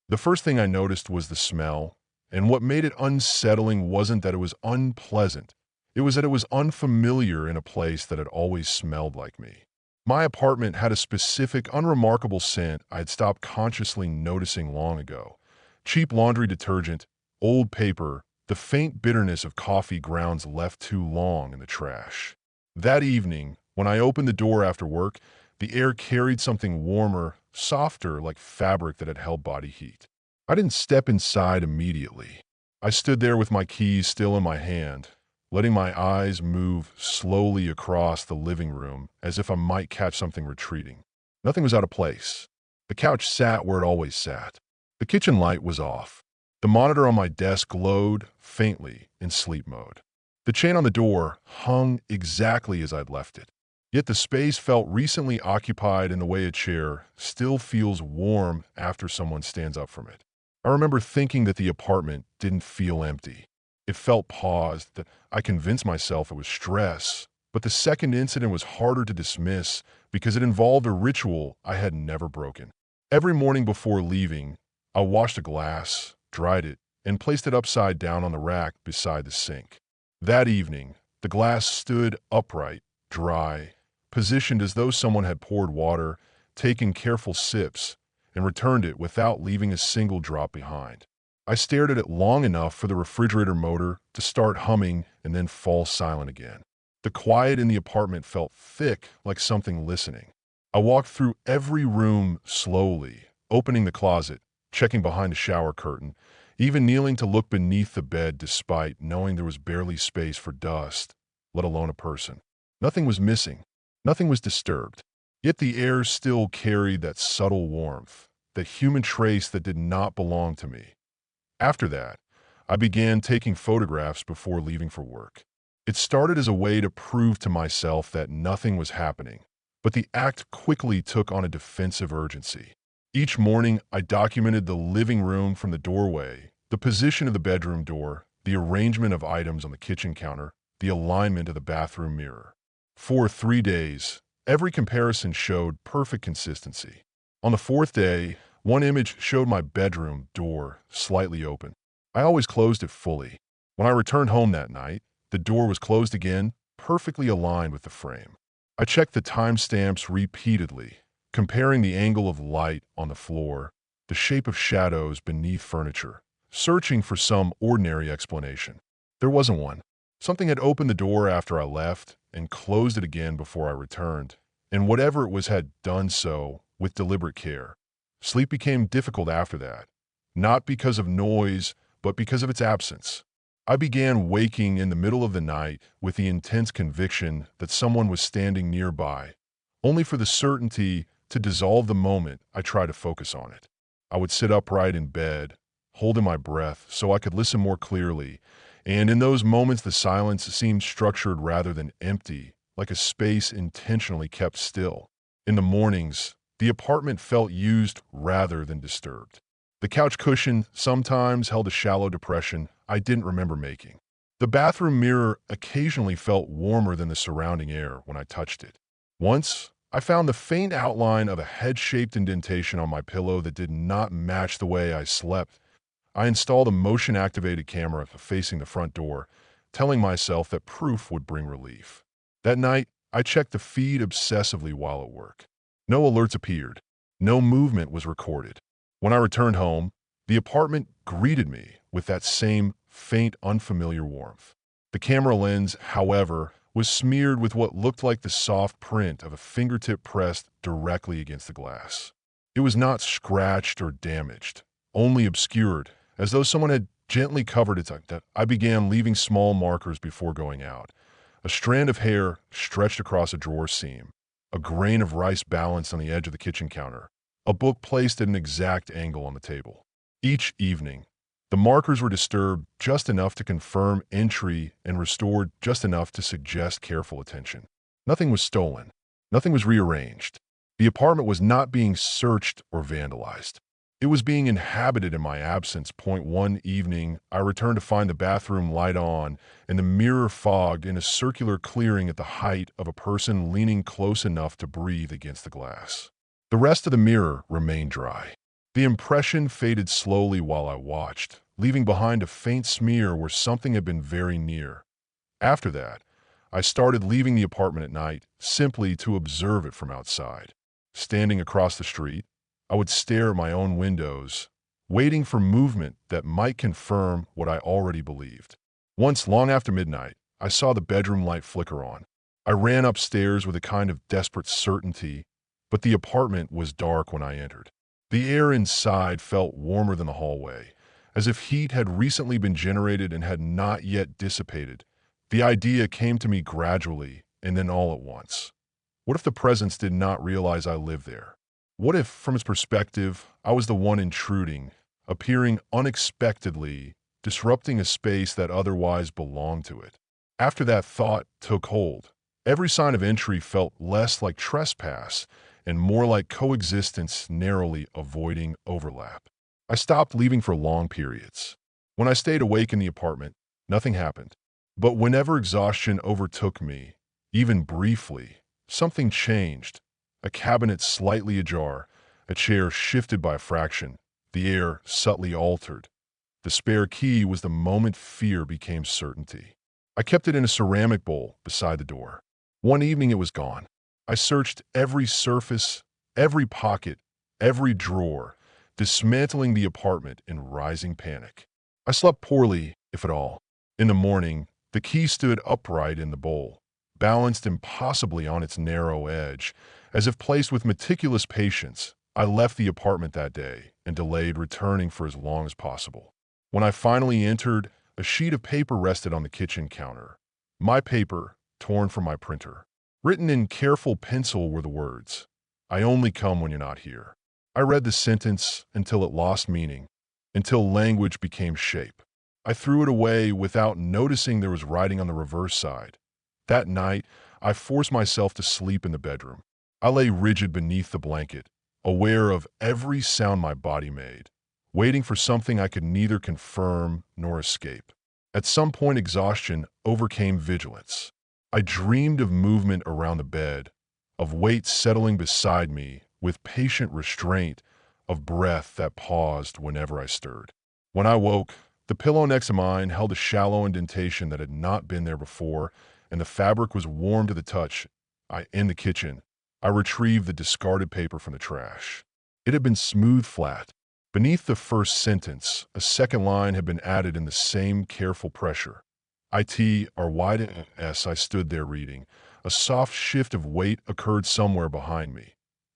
The first thing I noticed was the smell, and what made it unsettling wasn't that it was unpleasant. It was that it was unfamiliar in a place that had always smelled like me. My apartment had a specific, unremarkable scent I had stopped consciously noticing long ago. Cheap laundry detergent, old paper, the faint bitterness of coffee grounds left too long in the trash. That evening, when I opened the door after work, the air carried something warmer, softer, like fabric that had held body heat. I didn't step inside immediately. I stood there with my keys still in my hand, letting my eyes move slowly across the living room as if I might catch something retreating. Nothing was out of place. The couch sat where it always sat. The kitchen light was off. The monitor on my desk glowed faintly in sleep mode. The chain on the door hung exactly as I'd left it. Yet the space felt recently occupied in the way a chair still feels warm after someone stands up from it. I remember thinking that the apartment didn't feel empty. It felt paused, that I convinced myself it was stress. But the second incident was harder to dismiss because it involved a ritual I had never broken. Every morning before leaving, I washed a glass, dried it, and placed it upside down on the rack beside the sink. That evening, the glass stood upright, dry, positioned as though someone had poured water, taken careful sips, and returned it without leaving a single drop behind. I stared at it long enough for the refrigerator motor to start humming and then fall silent again. The quiet in the apartment felt thick, like something listening. I walked through every room slowly, opening the closet, checking behind the shower curtain, even kneeling to look beneath the bed despite knowing there was barely space for dust, let alone a person. Nothing was missing. Nothing was disturbed. Yet the air still carried that subtle warmth, that human trace that did not belong to me. After that, I began taking photographs before leaving for work. It started as a way to prove to myself that nothing was happening, but the act quickly took on a defensive urgency. Each morning, I documented the living room from the doorway, the position of the bedroom door, the arrangement of items on the kitchen counter, the alignment of the bathroom mirror. For 3 days, every comparison showed perfect consistency. On the fourth day, one image showed my bedroom door slightly open. I always closed it fully. When I returned home that night, the door was closed again, perfectly aligned with the frame. I checked the timestamps repeatedly, comparing the angle of light on the floor, the shape of shadows beneath furniture, searching for some ordinary explanation. There wasn't one. Something had opened the door after I left and closed it again before I returned, and whatever it was had done so with deliberate care. Sleep became difficult after that, not because of noise, but because of its absence. I began waking in the middle of the night with the intense conviction that someone was standing nearby, only for the certainty to dissolve the moment I tried to focus on it. I would sit upright in bed, holding my breath so I could listen more clearly, and in those moments the silence seemed structured rather than empty, like a space intentionally kept still. In the mornings, the apartment felt used rather than disturbed. The couch cushion sometimes held a shallow depression I didn't remember making. The bathroom mirror occasionally felt warmer than the surrounding air when I touched it. Once, I found the faint outline of a head-shaped indentation on my pillow that did not match the way I slept. I installed a motion-activated camera facing the front door, telling myself that proof would bring relief. That night, I checked the feed obsessively while at work. No alerts appeared. No movement was recorded. When I returned home, the apartment greeted me with that same faint, unfamiliar warmth. The camera lens, however, was smeared with what looked like the soft print of a fingertip pressed directly against the glass. It was not scratched or damaged, only obscured, as though someone had gently covered it. I began leaving small markers before going out. A strand of hair stretched across a drawer seam, a grain of rice balanced on the edge of the kitchen counter, a book placed at an exact angle on the table. Each evening, the markers were disturbed just enough to confirm entry and restored just enough to suggest careful attention. Nothing was stolen. Nothing was rearranged. The apartment was not being searched or vandalized. It was being inhabited in my absence. One evening, I returned to find the bathroom light on and the mirror fogged in a circular clearing at the height of a person leaning close enough to breathe against the glass. The rest of the mirror remained dry. The impression faded slowly while I watched, leaving behind a faint smear where something had been very near. After that, I started leaving the apartment at night simply to observe it from outside. Standing across the street, I would stare at my own windows, waiting for movement that might confirm what I already believed. Once, long after midnight, I saw the bedroom light flicker on. I ran upstairs with a kind of desperate certainty, but the apartment was dark when I entered. The air inside felt warmer than the hallway, as if heat had recently been generated and had not yet dissipated. The idea came to me gradually, and then all at once. What if the presence did not realize I lived there? What if, from its perspective, I was the one intruding, appearing unexpectedly, disrupting a space that otherwise belonged to it? After that thought took hold, every sign of entry felt less like trespass and more like coexistence, narrowly avoiding overlap. I stopped leaving for long periods. When I stayed awake in the apartment, nothing happened. But whenever exhaustion overtook me, even briefly, something changed. A cabinet slightly ajar, a chair shifted by a fraction, the air subtly altered. The spare key was the moment fear became certainty. I kept it in a ceramic bowl beside the door. One evening it was gone. I searched every surface, every pocket, every drawer, dismantling the apartment in rising panic. I slept poorly, if at all. In the morning, the key stood upright in the bowl, balanced impossibly on its narrow edge, as if placed with meticulous patience. I left the apartment that day and delayed returning for as long as possible. When I finally entered, a sheet of paper rested on the kitchen counter. My paper, torn from my printer. Written in careful pencil were the words, "I only come when you're not here." I read the sentence until it lost meaning, until language became shape. I threw it away without noticing there was writing on the reverse side. That night, I forced myself to sleep in the bedroom. I lay rigid beneath the blanket, aware of every sound my body made, waiting for something I could neither confirm nor escape. At some point, exhaustion overcame vigilance. I dreamed of movement around the bed, of weight settling beside me with patient restraint, of breath that paused whenever I stirred. When I woke, the pillow next to mine held a shallow indentation that had not been there before, and the fabric was warm to the touch. In the kitchen, I retrieved the discarded paper from the trash. It had been smoothed flat. Beneath the first sentence, a second line had been added in the same careful pressure. I stood there reading. A soft shift of weight occurred somewhere behind me.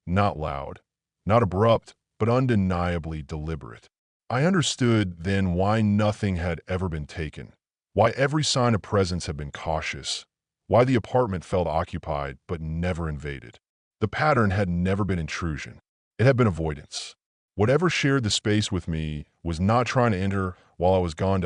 Not loud, not abrupt, but undeniably deliberate. I understood then why nothing had ever been taken, why every sign of presence had been cautious, why the apartment felt occupied but never invaded. The pattern had never been intrusion. It had been avoidance. Whatever shared the space with me was not trying to enter while I was gone.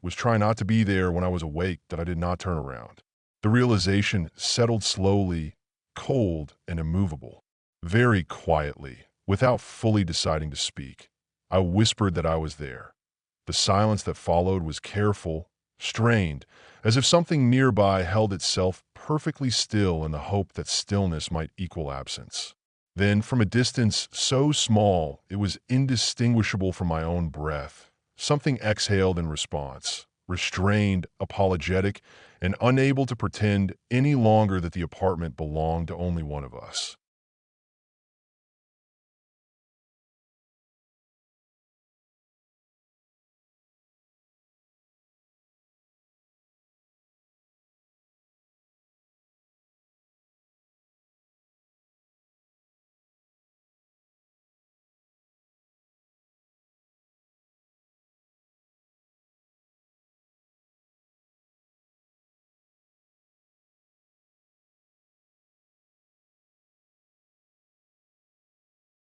Was trying not to be there when I was awake, that I did not turn around. The realization settled slowly, cold and immovable. Very quietly, without fully deciding to speak, I whispered that I was there. The silence that followed was careful, strained, as if something nearby held itself perfectly still in the hope that stillness might equal absence. Then, from a distance so small it was indistinguishable from my own breath, something exhaled in response, restrained, apologetic, and unable to pretend any longer that the apartment belonged to only one of us.